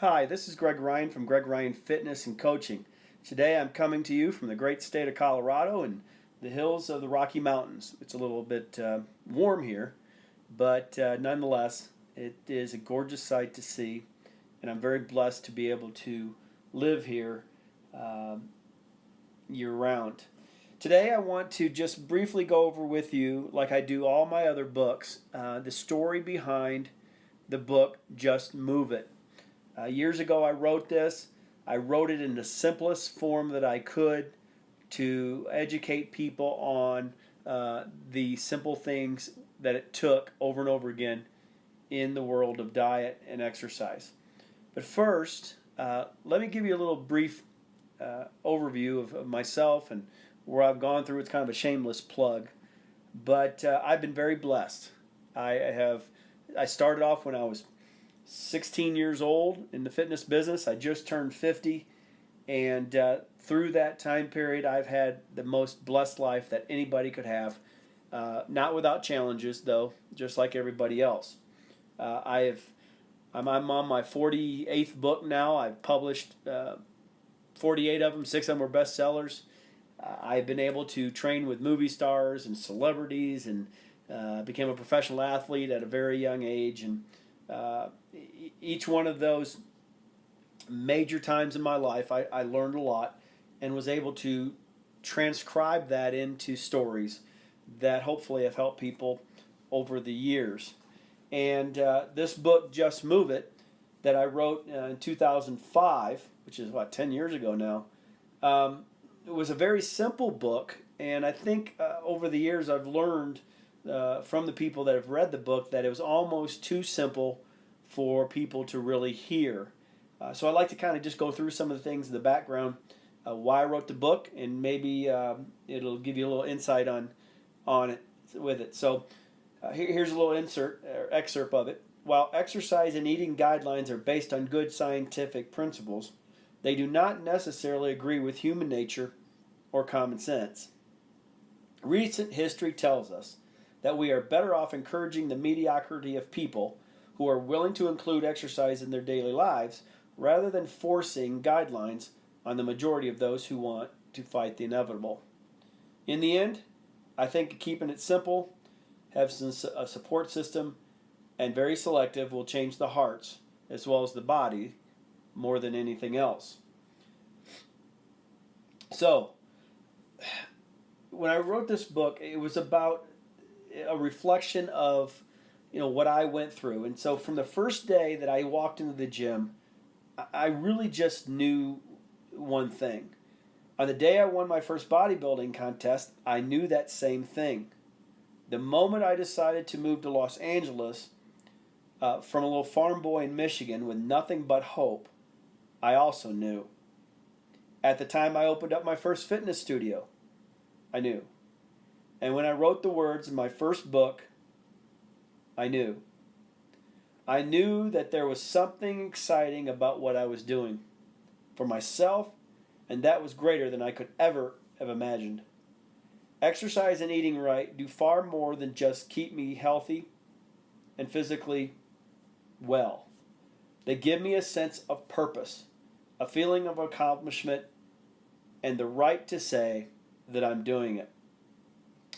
Hi, this is Greg Ryan from Greg Ryan Fitness and Coaching. Today I'm coming to you from the great state of Colorado and the hills of the Rocky Mountains. It's a little bit warm here, but nonetheless, it is a gorgeous sight to see, and I'm very blessed to be able to live here year round. Today I want to just briefly go over with you, like I do all my other books, the story behind the book Just Move It. Years ago, I wrote this. I wrote it in the simplest form that I could to educate people on the simple things that it took over and over again in the world of diet and exercise. But first, let me give you a little brief overview of myself and where I've gone through. It's kind of a shameless plug, but I've been very blessed. I started off when I was 16 years old in the fitness business. I just turned 50, and through that time period, I've had the most blessed life that anybody could have. Not without challenges, though, just like everybody else. I'm on my 48th book now. I've published 48 of them. 6 of them were bestsellers. I've been able to train with movie stars and celebrities, and became a professional athlete at a very young age. And each one of those major times in my life, I learned a lot and was able to transcribe that into stories that hopefully have helped people over the years. And this book, Just Move It, that I wrote in 2005, which is 10 years ago now, it was a very simple book. And I think over the years I've learned from the people that have read the book that it was almost too simple for people to really hear. So I'd like to kind of just go through some of the things in the background, why I wrote the book, and maybe it'll give you a little insight on it with it. So here's a little excerpt of it. While exercise and eating guidelines are based on good scientific principles, they do not necessarily agree with human nature or common sense. Recent history tells us that we are better off encouraging the mediocrity of people who are willing to include exercise in their daily lives rather than forcing guidelines on the majority of those who want to fight the inevitable. In the end, I think keeping it simple, have a support system, and very selective will change the hearts as well as the body more than anything else. So, when I wrote this book, it was about a reflection of what I went through. And so from the first day that I walked into the gym, I really just knew one thing. On the day I won my first bodybuilding contest, I knew that same thing. The moment I decided to move to Los Angeles from a little farm boy in Michigan with nothing but hope, I also knew. At the time I opened up my first fitness studio, I knew. And when I wrote the words in my first book, I knew. I knew that there was something exciting about what I was doing for myself, and that was greater than I could ever have imagined. Exercise and eating right do far more than just keep me healthy and physically well. They give me a sense of purpose, a feeling of accomplishment, and the right to say that I'm doing it.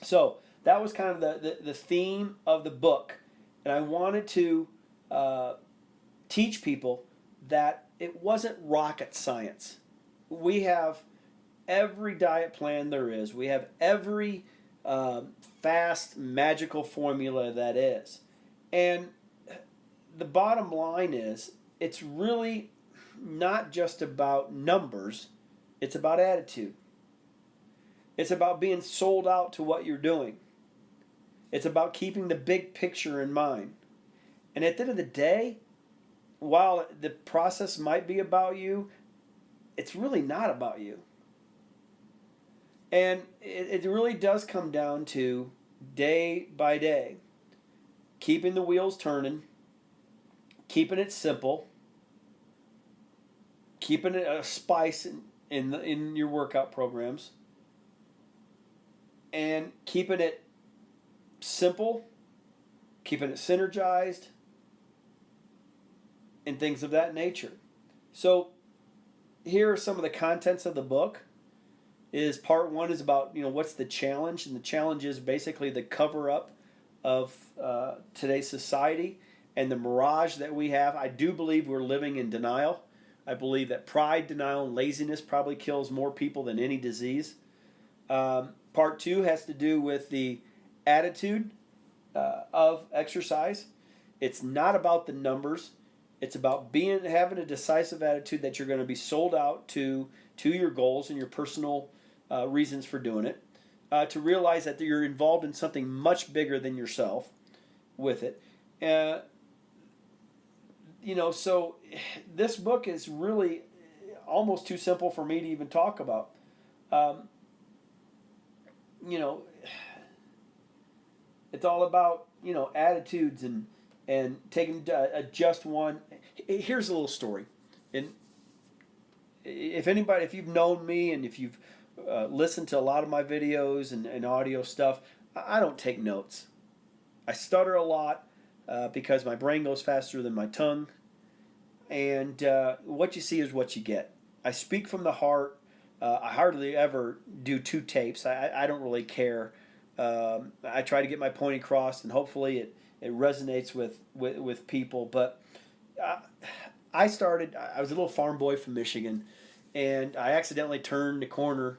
So that was kind of the theme of the book. And I wanted to teach people that it wasn't rocket science. We have every diet plan there is. We have every fast, magical formula that is. And the bottom line is, it's really not just about numbers. It's about attitude. It's about being sold out to what you're doing. It's about keeping the big picture in mind. And at the end of the day, while the process might be about you, it's really not about you. And it really does come down to day by day, keeping the wheels turning, keeping it simple, keeping it a spice in your workout programs, and keeping it simple, keeping it synergized, and things of that nature. So here are some of the contents of the book. Is part one is about what's the challenge, and the challenge is basically the cover up of today's society and the mirage that we have. I do believe we're living in denial. I believe that pride, denial, and laziness probably kills more people than any disease. Part two has to do with the attitude of exercise. It's not about the numbers. It's about having a decisive attitude that you're going to be sold out to your goals and your personal reasons for doing it. To realize that you're involved in something much bigger than yourself with it. So this book is really almost too simple for me to even talk about. It's all about attitudes and taking just one. Here's a little story, and if you've known me and if you've listened to a lot of my videos and audio stuff, I don't take notes. I stutter a lot because my brain goes faster than my tongue, and what you see is what you get. I speak from the heart. I hardly ever do two tapes. I don't really care. I try to get my point across, and hopefully it resonates with people. But I was a little farm boy from Michigan, and I accidentally turned the corner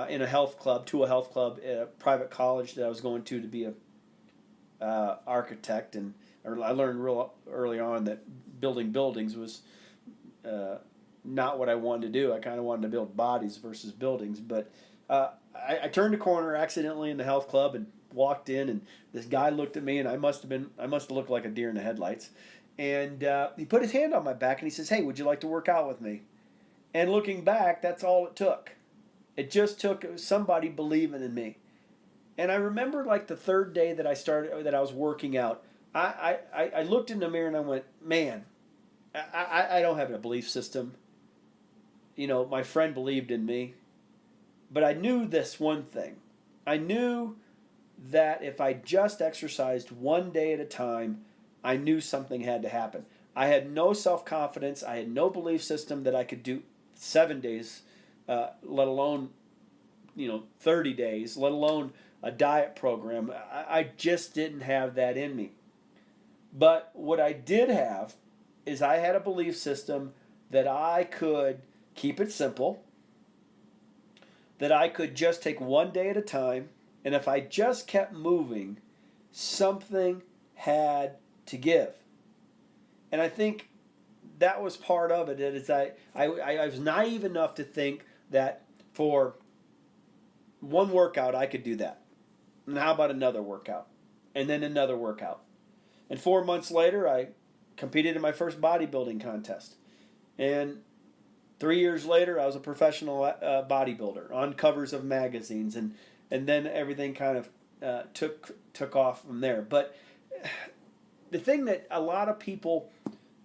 in a health club at a private college that I was going to be a architect, and I learned real early on that building buildings was not what I wanted to do. I kind of wanted to build bodies versus buildings, but I turned a corner accidentally in the health club and walked in, and this guy looked at me, and I must have looked like a deer in the headlights, and he put his hand on my back and he says, "Hey, would you like to work out with me?" And looking back, that's all it took. It just took somebody believing in me. And I remember like the third day that I was working out, I looked in the mirror and I went, man, I don't have a belief system. My friend believed in me. But I knew this one thing. I knew that if I just exercised one day at a time, I knew something had to happen. I had no self-confidence. I had no belief system that I could do 7 days, let alone 30 days, let alone a diet program. I just didn't have that in me. But what I did have is I had a belief system that I could keep it simple, that I could just take one day at a time, and if I just kept moving, something had to give. And I think that was part of it. Is I was naive enough to think that for one workout I could do that. And how about another workout? And then another workout. And 4 months later, I competed in my first bodybuilding contest. And 3 years later, I was a professional bodybuilder on covers of magazines, and then everything kind of took off from there. But the thing that a lot of people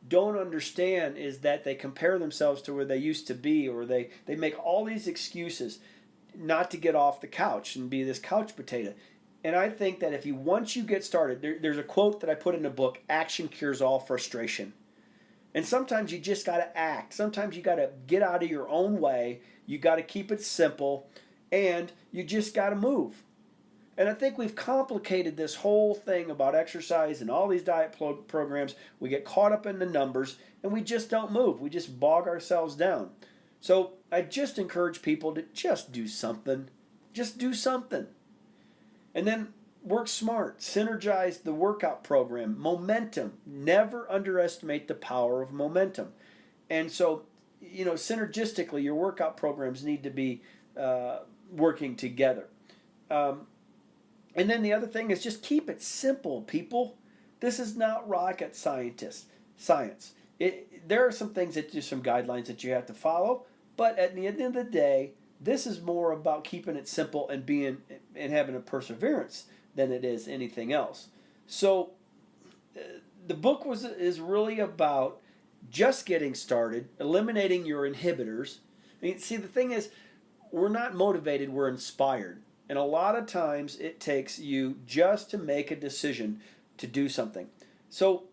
don't understand is that they compare themselves to where they used to be, or they make all these excuses not to get off the couch and be this couch potato. And I think that once you get started, there's a quote that I put in the book: action cures all frustration. And sometimes you just got to act. Sometimes you got to get out of your own way. You got to keep it simple, and you just got to move. And I think we've complicated this whole thing about exercise and all these diet programs. We get caught up in the numbers, and we just don't move. We just bog ourselves down. So I just encourage people to just do something. Just do something. And then work smart. Synergize the workout program. Momentum. Never underestimate the power of momentum. And so, synergistically, your workout programs need to be working together. And then the other thing is just keep it simple, people. This is not rocket science. There are some things some guidelines that you have to follow, but at the end of the day, this is more about keeping it simple and having a perseverance than it is anything else. So the book is really about just getting started, eliminating your inhibitors. See, the thing is, we're not motivated, we're inspired. And a lot of times it takes you just to make a decision to do something. So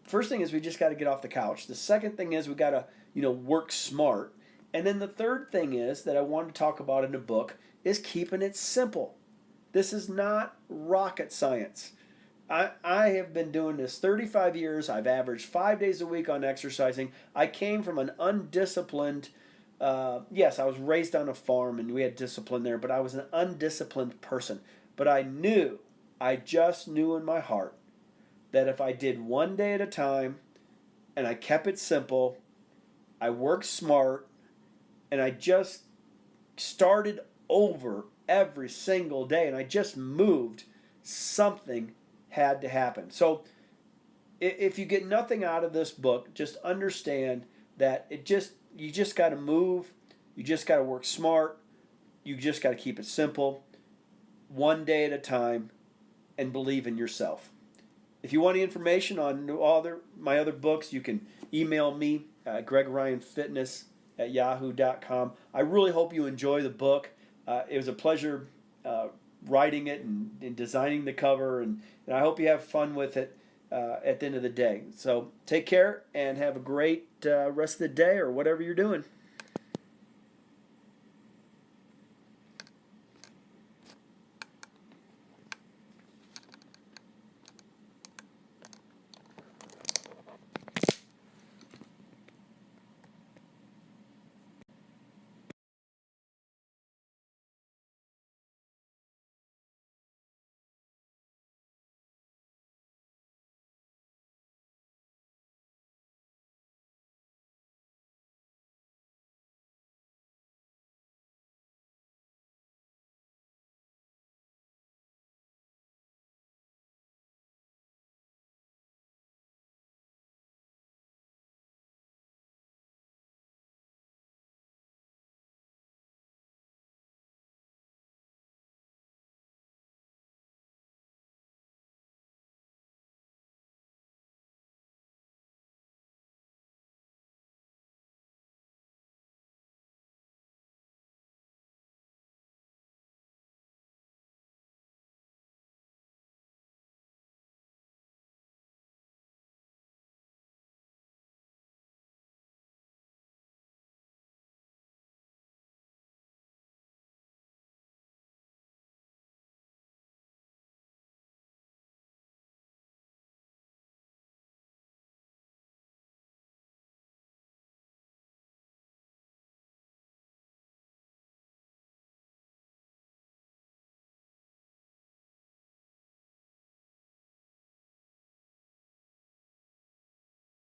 first thing is we just got to get off the couch. The second thing is we got to, work smart. And then the third thing is that I want to talk about in the book is keeping it simple. This is not rocket science. I have been doing this 35 years. I've averaged 5 days a week on exercising. I came from an undisciplined, yes, I was raised on a farm and we had discipline there, but I was an undisciplined person. But I just knew in my heart that if I did one day at a time and I kept it simple, I worked smart, and I just started over every single day and I just moved, something had to happen. So if you get nothing out of this book, just understand that you just got to move, you just got to work smart, you just got to keep it simple, one day at a time, and believe in yourself. If you want any information on my other books, you can email me, GregRyanFitness@yahoo.com. I really hope you enjoy the book. It was a pleasure writing it and designing the cover, and I hope you have fun with it at the end of the day. So take care and have a great rest of the day or whatever you're doing.